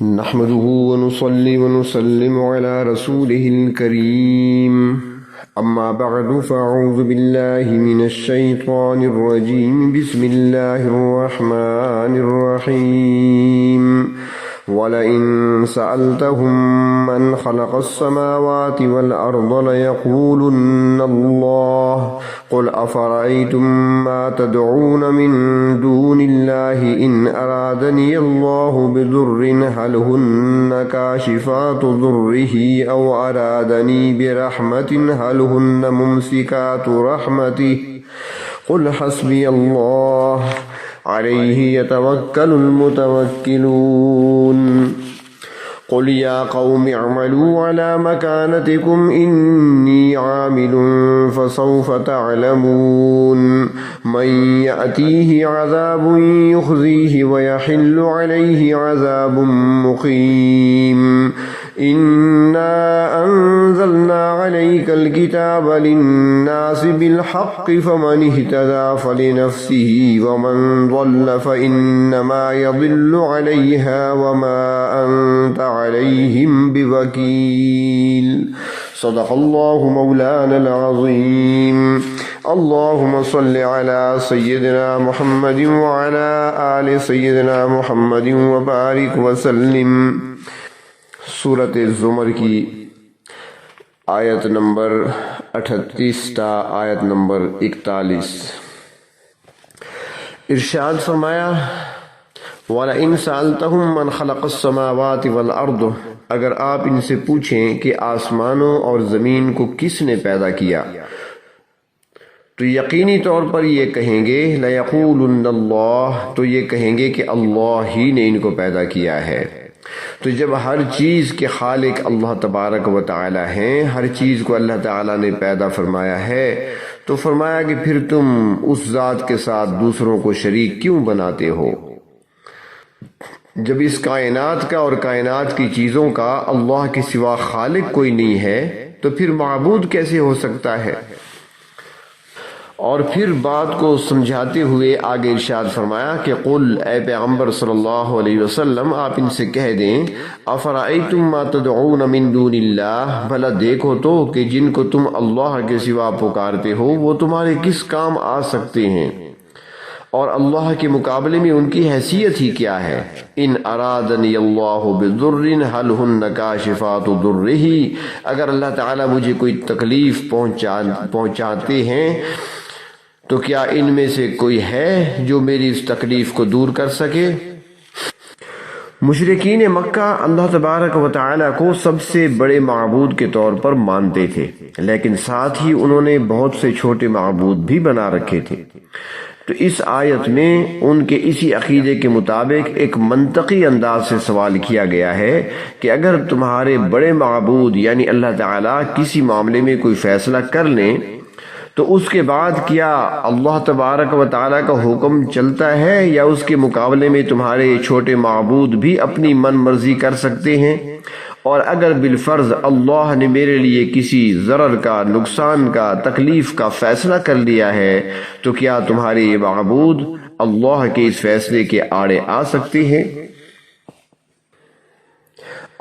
نحمده ونصلي ونسلم على رسوله الكريم أما بعد فأعوذ بالله من الشيطان الرجيم بسم الله الرحمن الرحيم ولئن سألتهم من خلق السماوات والأرض ليقولن الله قل أفرأيتم ما تدعون من دون الله إن أرادني الله بضر هل هن كاشفات ضره أو أرادني برحمة هل هن ممسكات رحمته قل حسبي الله عليه يتوكل المتوكلون قل يا قوم اعملوا على مكانتكم إني عامل فسوف تعلمون من يأتيه عذاب يخزيه ويحل عليه عذاب مقيم إنا أنزلنا عليك الكتاب للناس بالحق فمن اهتدى فلنفسه ومن ضل فإنما يضل عليها وما أنت عليهم بوكيل صدق الله مولانا العظيم اللهم صل على سيدنا محمد وعلى آل سيدنا محمد وبارك وسلم سورۃ الزمر کی آیت نمبر 38 تا آیت نمبر 41 ارشاد فرمایا وَلَئِن سَأَلْتَهُم مَّنْ خَلَقَ السَّمَاوَاتِ وَالْأَرْضَ اگر آپ ان سے پوچھیں کہ آسمانوں اور زمین کو کس نے پیدا کیا تو یقینی طور پر یہ کہیں گے لَيَقُولُنَّ اللَّهُ تو یہ کہیں گے کہ اللہ ہی نے ان کو پیدا کیا ہے۔ تو جب ہر چیز کے خالق اللہ تبارک و تعالی ہیں، ہر چیز کو اللہ تعالی نے پیدا فرمایا ہے، تو فرمایا کہ پھر تم اس ذات کے ساتھ دوسروں کو شریک کیوں بناتے ہو؟ جب اس کائنات کا اور کائنات کی چیزوں کا اللہ کے سوا خالق کوئی نہیں ہے تو پھر معبود کیسے ہو سکتا ہے؟ اور پھر بات کو سمجھاتے ہوئے آگے ارشاد فرمایا کہ قل اے پیغمبر صلی اللہ علیہ وسلم آپ ان سے کہہ دیں افرأیتم ما تدعون من دون اللہ بھلا دیکھو تو کہ جن کو تم اللہ کے سوا پکارتے ہو وہ تمہارے کس کام آ سکتے ہیں اور اللہ کے مقابلے میں ان کی حیثیت ہی کیا ہے؟ ان ارادنی اللہ بضر هل ہن کاشفات ضرہ اگر اللہ تعالیٰ مجھے کوئی تکلیف پہنچاتے ہیں تو کیا ان میں سے کوئی ہے جو میری اس تکلیف کو دور کر سکے؟ مشرکین مکہ اللہ تبارک و تعالیٰ کو سب سے بڑے معبود کے طور پر مانتے تھے، لیکن ساتھ ہی انہوں نے بہت سے چھوٹے معبود بھی بنا رکھے تھے۔ تو اس آیت میں ان کے اسی عقیدے کے مطابق ایک منطقی انداز سے سوال کیا گیا ہے کہ اگر تمہارے بڑے معبود یعنی اللہ تعالیٰ کسی معاملے میں کوئی فیصلہ کر لیں تو اس کے بعد کیا اللہ تبارک و تعالیٰ کا حکم چلتا ہے یا اس کے مقابلے میں تمہارے چھوٹے معبود بھی اپنی من مرضی کر سکتے ہیں؟ اور اگر بالفرض اللہ نے میرے لیے کسی ضرر کا، نقصان کا، تکلیف کا فیصلہ کر لیا ہے تو کیا تمہارے یہ معبود اللہ کے اس فیصلے کے آڑے آ سکتے ہیں؟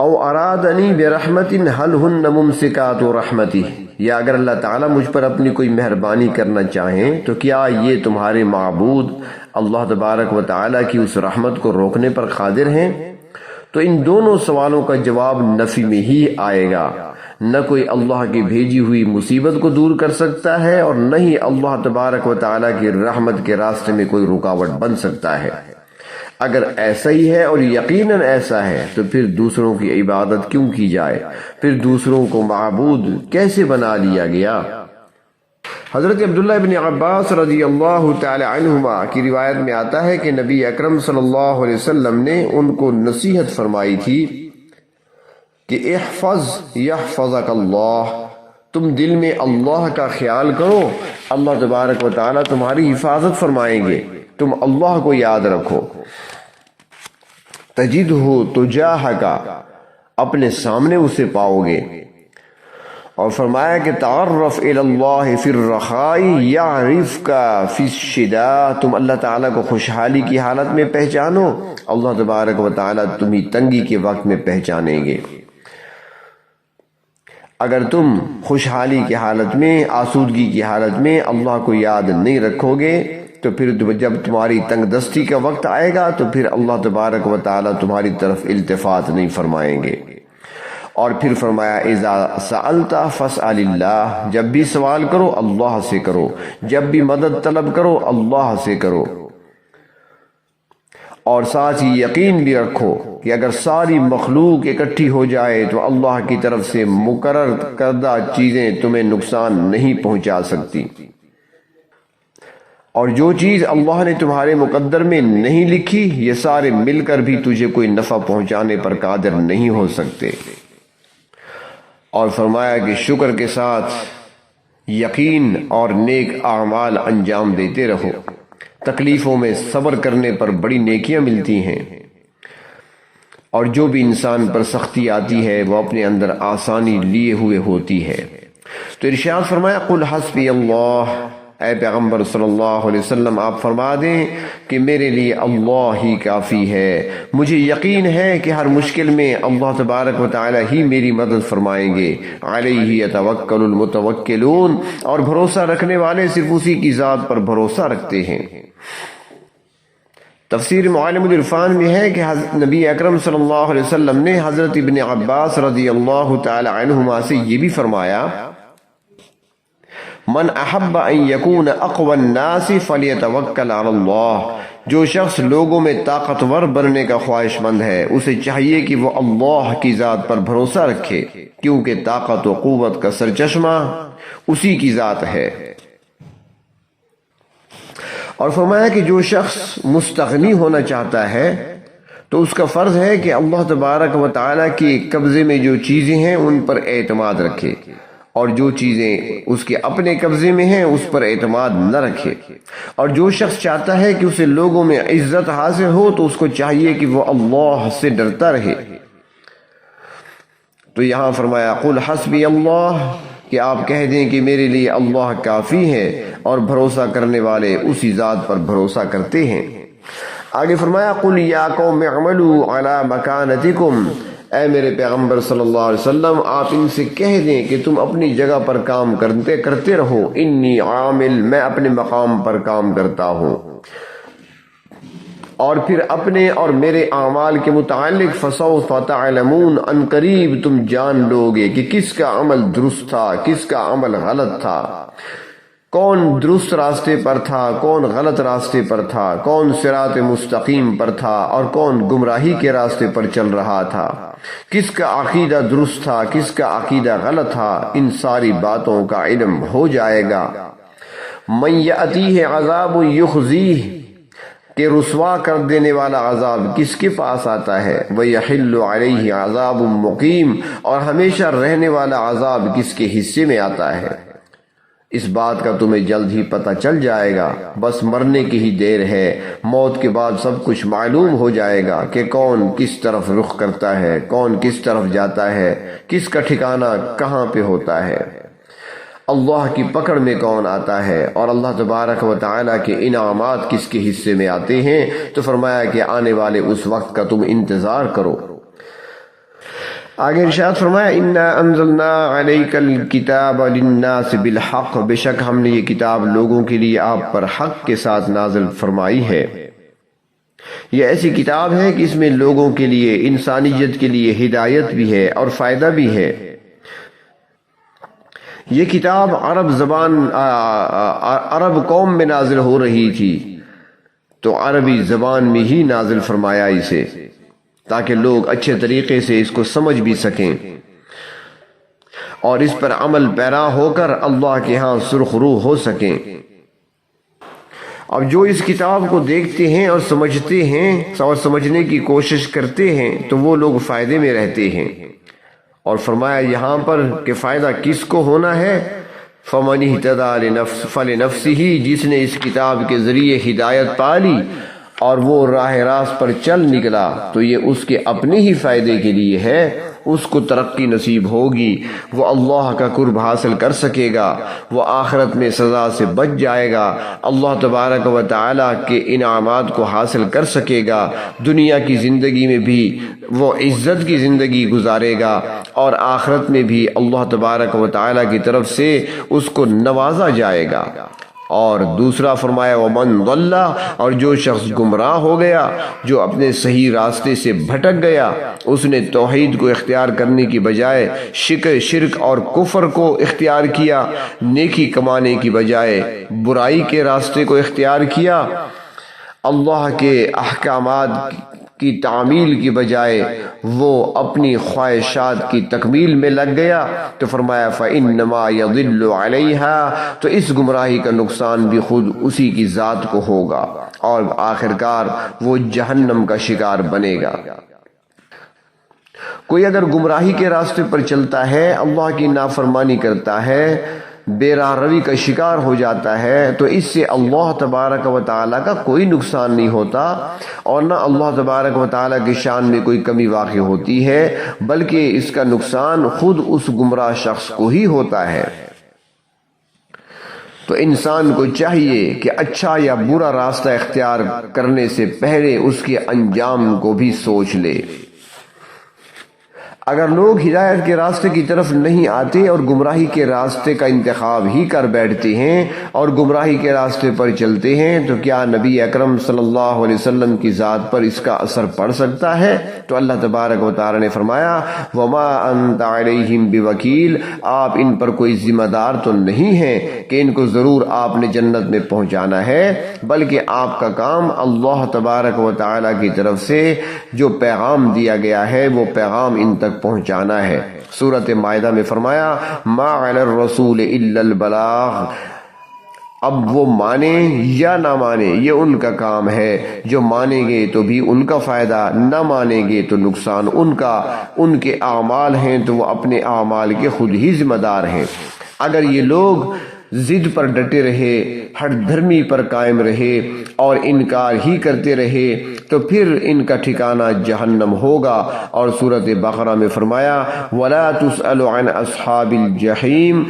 او ارادنی برحمت هل ہن ممسکات رحمتی یا اگر اللہ تعالیٰ مجھ پر اپنی کوئی مہربانی کرنا چاہیں تو کیا یہ تمہارے معبود اللہ تبارک و تعالیٰ کی اس رحمت کو روکنے پر قادر ہیں؟ تو ان دونوں سوالوں کا جواب نفی میں ہی آئے گا۔ نہ کوئی اللہ کی بھیجی ہوئی مصیبت کو دور کر سکتا ہے اور نہ ہی اللہ تبارک و تعالیٰ کی رحمت کے راستے میں کوئی رکاوٹ بن سکتا ہے۔ اگر ایسا ہی ہے اور یقیناً ایسا ہے تو پھر دوسروں کی عبادت کیوں کی جائے؟ پھر دوسروں کو معبود کیسے بنا لیا گیا؟ حضرت عبداللہ ابن عباس رضی اللہ تعالی عنہما کی روایت میں آتا ہے کہ نبی اکرم صلی اللہ علیہ وسلم نے ان کو نصیحت فرمائی تھی کہ احفظ یحفظک اللہ، تم دل میں اللہ کا خیال کرو، اللہ تبارک و تعالی تمہاری حفاظت فرمائیں گے۔ تم اللہ کو یاد رکھو، تجدہ تجاہک، اپنے سامنے اسے پاؤ گے۔ اور فرمایا کہ تعرف الی اللہ فی الرخاء یعرفک فی الشداء، تم اللہ تعالیٰ کو خوشحالی کی حالت میں پہچانو، اللہ تبارک و تعالیٰ تمہیں تنگی کے وقت میں پہچانیں گے۔ اگر تم خوشحالی کی حالت میں، آسودگی کی حالت میں اللہ کو یاد نہیں رکھو گے تو پھر جب تمہاری تنگ دستی کا وقت آئے گا تو پھر اللہ تبارک و تعالیٰ تمہاری طرف التفات نہیں فرمائیں گے۔ اور پھر فرمایا اذا سألت فاسأل اللہ، جب بھی سوال کرو اللہ سے کرو، جب بھی مدد طلب کرو اللہ سے کرو، اور ساتھ ہی یقین بھی رکھو کہ اگر ساری مخلوق اکٹھی ہو جائے تو اللہ کی طرف سے مقرر کردہ چیزیں تمہیں نقصان نہیں پہنچا سکتی، اور جو چیز اللہ نے تمہارے مقدر میں نہیں لکھی یہ سارے مل کر بھی تجھے کوئی نفع پہنچانے پر قادر نہیں ہو سکتے۔ اور فرمایا کہ شکر کے ساتھ یقین اور نیک اعمال انجام دیتے رہو، تکلیفوں میں صبر کرنے پر بڑی نیکیاں ملتی ہیں، اور جو بھی انسان پر سختی آتی ہے وہ اپنے اندر آسانی لیے ہوئے ہوتی ہے۔ تو ارشاد فرمایا قل حسبی اللہ، اے پیغمبر صلی اللہ علیہ وسلم آپ فرما دیں کہ میرے لیے اللہ ہی کافی ہے، مجھے یقین ہے کہ ہر مشکل میں اللہ تبارک و تعالی ہی میری مدد فرمائیں گے۔ علیہ یتوکل المتوکلون، اور بھروسہ رکھنے والے صرف اسی کی ذات پر بھروسہ رکھتے ہیں۔ تفسیر معالم العرفان میں ہے کہ نبی اکرم صلی اللہ علیہ وسلم نے حضرت ابن عباس رضی اللہ تعالی عنہما سے یہ بھی فرمایا من احب ان یکون اقوی الناس فلیتوکل علی اللہ، جو شخص لوگوں میں طاقتور بننے کا خواہش مند ہے اسے چاہیے کہ وہ اللہ کی ذات پر بھروسہ رکھے، کیونکہ طاقت و قوت کا سرچشمہ اسی کی ذات ہے۔ اور فرمایا کہ جو شخص مستغنی ہونا چاہتا ہے تو اس کا فرض ہے کہ اللہ تبارک و تعالیٰ کے قبضے میں جو چیزیں ہیں ان پر اعتماد رکھے، اور جو چیزیں اس کے اپنے قبضے میں ہیں اس پر اعتماد نہ رکھے۔ اور جو شخص چاہتا ہے کہ اسے لوگوں میں عزت حاصل ہو تو اس کو چاہیے کہ وہ اللہ سے ڈرتا رہے۔ تو یہاں فرمایا قل حسبی اللہ، کہ آپ کہہ دیں کہ میرے لیے اللہ کافی ہے، اور بھروسہ کرنے والے اسی ذات پر بھروسہ کرتے ہیں۔ آگے فرمایا قل یا قوم اعملوا علی مکانتکم، اے میرے پیغمبر صلی اللہ علیہ وسلم آپ ان سے کہہ دیں کہ تم اپنی جگہ پر کام کرتے رہو، انی عامل، میں اپنے مقام پر کام کرتا ہوں۔ اور پھر اپنے اور میرے اعمال کے متعلق فسوف تعلمون، ان قریب تم جان لو گے کہ کس کا عمل درست تھا کس کا عمل غلط تھا، کون درست راستے پر تھا کون غلط راستے پر تھا، کون صراط مستقیم پر تھا اور کون گمراہی کے راستے پر چل رہا تھا، کس کا عقیدہ درست تھا کس کا عقیدہ غلط تھا، ان ساری باتوں کا علم ہو جائے گا۔ من یأتیہ عذاب یخزیہ، کہ رسوا کر دینے والا عذاب کس کے پاس آتا ہے، وَيَحِلُّ عَلَيْهِ عَذَابٌ مُقِيمٌ، اور ہمیشہ رہنے والا عذاب کس کے حصے میں آتا ہے۔ اس بات کا تمہیں جلد ہی پتہ چل جائے گا، بس مرنے کی ہی دیر ہے، موت کے بعد سب کچھ معلوم ہو جائے گا کہ کون کس طرف رخ کرتا ہے، کون کس طرف جاتا ہے، کس کا ٹھکانہ کہاں پہ ہوتا ہے، اللہ کی پکڑ میں کون آتا ہے، اور اللہ تبارک و تعالیٰ کے انعامات کس کے حصے میں آتے ہیں۔ تو فرمایا کہ آنے والے اس وقت کا تم انتظار کرو۔ آگے ارشاد فرمایا انا انزلنا علیک الکتاب للناس بالحق، بے شک ہم نے یہ کتاب لوگوں کے لیے آپ پر حق کے ساتھ نازل فرمائی ہے۔ یہ ایسی کتاب ہے کہ اس میں لوگوں کے لیے، انسانیت کے لیے ہدایت بھی ہے اور فائدہ بھی ہے۔ یہ کتاب عرب قوم میں نازل ہو رہی تھی تو عربی زبان میں ہی نازل فرمایا اسے، تاکہ لوگ اچھے طریقے سے اس کو سمجھ بھی سکیں اور اس پر عمل پیرا ہو کر اللہ کے ہاں سرخ روح ہو سکیں۔ اب جو اس کتاب کو دیکھتے ہیں اور سمجھتے ہیں اور سمجھنے کی کوشش کرتے ہیں تو وہ لوگ فائدے میں رہتے ہیں۔ اور فرمایا یہاں پر کہ فائدہ کس کو ہونا ہے، فَمَنِ اهْتَدَىٰ فَلِنَفْسِهِ، جس نے اس کتاب کے ذریعے ہدایت پا لی اور وہ راہ راست پر چل نکلا تو یہ اس کے اپنے ہی فائدے کے لیے ہے، اس کو ترقی نصیب ہوگی، وہ اللہ کا قرب حاصل کر سکے گا، وہ آخرت میں سزا سے بچ جائے گا، اللہ تبارک و تعالیٰ کے انعامات کو حاصل کر سکے گا، دنیا کی زندگی میں بھی وہ عزت کی زندگی گزارے گا اور آخرت میں بھی اللہ تبارک و تعالیٰ کی طرف سے اس کو نوازا جائے گا۔ اور دوسرا فرمایا ومن ضل، اور جو شخص گمراہ ہو گیا، جو اپنے صحیح راستے سے بھٹک گیا، اس نے توحید کو اختیار کرنے کی بجائے شرک اور کفر کو اختیار کیا، نیکی کمانے کی بجائے برائی کے راستے کو اختیار کیا، اللہ کے احکامات کی تعمیل کی بجائے وہ اپنی خواہشات کی تکمیل میں لگ گیا، تو فرمایا فَإِنَّمَا يَضِلُّ عَلَيْهَا، تو اس گمراہی کا نقصان بھی خود اسی کی ذات کو ہوگا اور آخرکار وہ جہنم کا شکار بنے گا۔ کوئی اگر گمراہی کے راستے پر چلتا ہے، اللہ کی نافرمانی کرتا ہے، بے راہ روی کا شکار ہو جاتا ہے، تو اس سے اللہ تبارک و تعالیٰ کا کوئی نقصان نہیں ہوتا اور نہ اللہ تبارک و تعالیٰ کی شان میں کوئی کمی واقع ہوتی ہے، بلکہ اس کا نقصان خود اس گمراہ شخص کو ہی ہوتا ہے۔ تو انسان کو چاہیے کہ اچھا یا برا راستہ اختیار کرنے سے پہلے اس کے انجام کو بھی سوچ لے۔ اگر لوگ ہدایت کے راستے کی طرف نہیں آتے اور گمراہی کے راستے کا انتخاب ہی کر بیٹھتے ہیں اور گمراہی کے راستے پر چلتے ہیں، تو کیا نبی اکرم صلی اللہ علیہ وسلم کی ذات پر اس کا اثر پڑ سکتا ہے؟ تو اللہ تبارک و تعالی نے فرمایا وَمَا أَنْتَ عَلَيْهِمْ بِوَكِيلٍ، آپ ان پر کوئی ذمہ دار تو نہیں ہیں کہ ان کو ضرور آپ نے جنت میں پہنچانا ہے، بلکہ آپ کا کام اللہ تبارک و تعالی کی طرف سے جو پیغام دیا گیا ہے وہ پیغام ان تک پہنچانا ہے۔ سورۃ مائدہ میں فرمایا ما علی الرسول الا البلاغ، اب وہ مانے یا نہ مانے یہ ان کا کام ہے، جو مانیں گے تو بھی ان کا فائدہ، نہ مانیں گے تو نقصان ان کا، ان کے اعمال ہیں تو وہ اپنے اعمال کے خود ہی ذمہ دار ہیں۔ اگر یہ لوگ ضد پر ڈٹے رہے، ہٹ دھرمی پر قائم رہے اور انکار ہی کرتے رہے تو پھر ان کا ٹھکانہ جہنم ہوگا۔ اور سورۃ بقرہ میں فرمایا وَلَا تُسْأَلُ عَنْ أَصْحَابِ الْجَحِيمِ،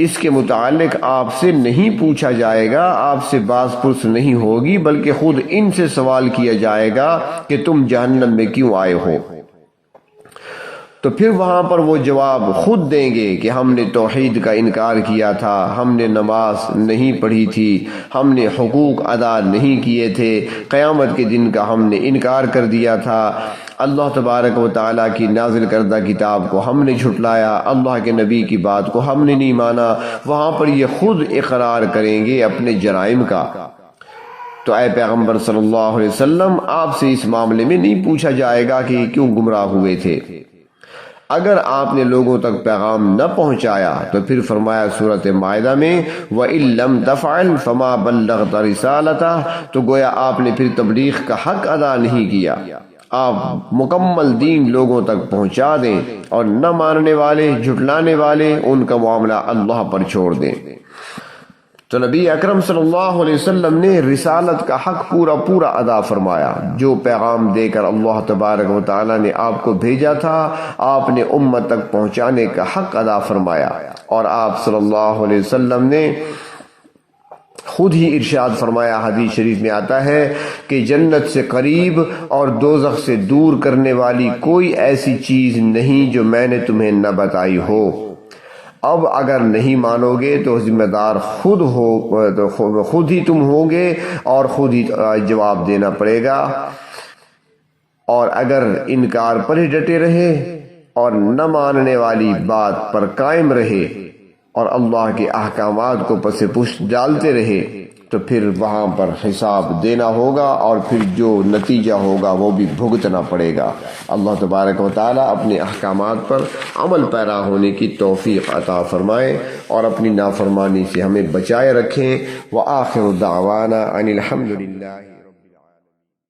اس کے متعلق آپ سے نہیں پوچھا جائے گا، آپ سے باز پرس نہیں ہوگی، بلکہ خود ان سے سوال کیا جائے گا کہ تم جہنم میں کیوں آئے ہو۔ تو پھر وہاں پر وہ جواب خود دیں گے کہ ہم نے توحید کا انکار کیا تھا، ہم نے نماز نہیں پڑھی تھی، ہم نے حقوق ادا نہیں کیے تھے، قیامت کے دن کا ہم نے انکار کر دیا تھا، اللہ تبارک و تعالیٰ کی نازل کردہ کتاب کو ہم نے جھٹلایا، اللہ کے نبی کی بات کو ہم نے نہیں مانا۔ وہاں پر یہ خود اقرار کریں گے اپنے جرائم کا۔ تو اے پیغمبر صلی اللہ علیہ وسلم، آپ سے اس معاملے میں نہیں پوچھا جائے گا کہ کیوں گمراہ ہوئے تھے۔ اگر آپ نے لوگوں تک پیغام نہ پہنچایا تو پھر فرمایا سورۃ مائدہ میں وَإِن لَمْ تَفْعَلْ فَمَا بَلَّغْتَ رِسَالَتَهُ، تو گویا آپ نے پھر تبلیغ کا حق ادا نہیں کیا۔ آپ مکمل دین لوگوں تک پہنچا دیں اور نہ ماننے والے، جھٹلانے والے، ان کا معاملہ اللہ پر چھوڑ دیں۔ تو نبی اکرم صلی اللہ علیہ وسلم نے رسالت کا حق پورا ادا فرمایا۔ جو پیغام دے کر اللہ تبارک و تعالی نے آپ کو بھیجا تھا، آپ نے امت تک پہنچانے کا حق ادا فرمایا۔ اور آپ صلی اللہ علیہ وسلم نے خود ہی ارشاد فرمایا، حدیث شریف میں آتا ہے کہ جنت سے قریب اور دوزخ سے دور کرنے والی کوئی ایسی چیز نہیں جو میں نے تمہیں نہ بتائی ہو۔ اب اگر نہیں مانو گے تو ذمہ دار خود ہی تم ہوگے اور خود ہی جواب دینا پڑے گا۔ اور اگر انکار پر ہی ڈٹے رہے اور نہ ماننے والی بات پر قائم رہے اور اللہ کے احکامات کو پس پشت ڈالتے رہے تو پھر وہاں پر حساب دینا ہوگا اور پھر جو نتیجہ ہوگا وہ بھی بھگتنا پڑے گا۔ اللہ تبارک و تعالیٰ اپنے احکامات پر عمل پیرا ہونے کی توفیق عطا فرمائے اور اپنی نافرمانی سے ہمیں بچائے رکھیں۔ وآخر دعوانا ان الحمد للہ۔